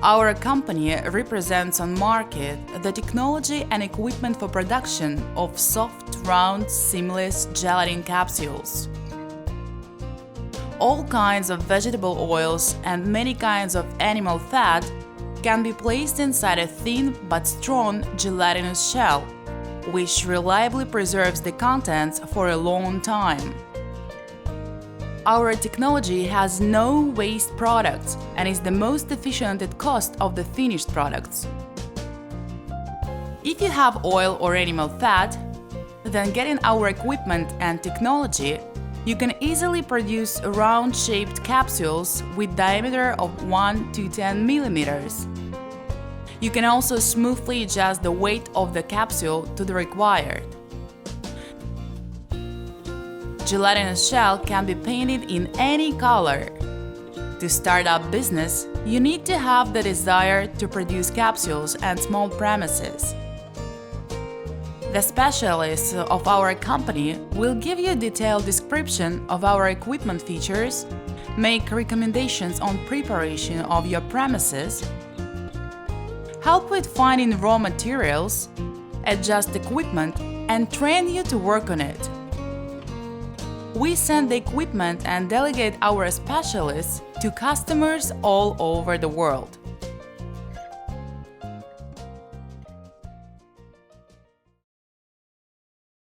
Our company represents on market the technology and equipment for production of soft, round, seamless gelatin capsules. All kinds of vegetable oils and many kinds of animal fat can be placed inside a thin but strong gelatinous shell, which reliably preserves the contents for a long time. Our technology has no waste products and is the most efficient at cost of the finished products. If you have oil or animal fat, then getting our equipment and technology, you can easily produce round-shaped capsules with diameter of 1 to 10 millimeters. You can also smoothly adjust the weight of the capsule to the required. Gelatinous shell can be painted in any color. To start up business, you need to have the desire to produce capsules and small premises. The specialists of our company will give you a detailed description of our equipment features, make recommendations on preparation of your premises, help with finding raw materials, adjust equipment, and train you to work on it. We send the equipment and delegate our specialists to customers all over the world.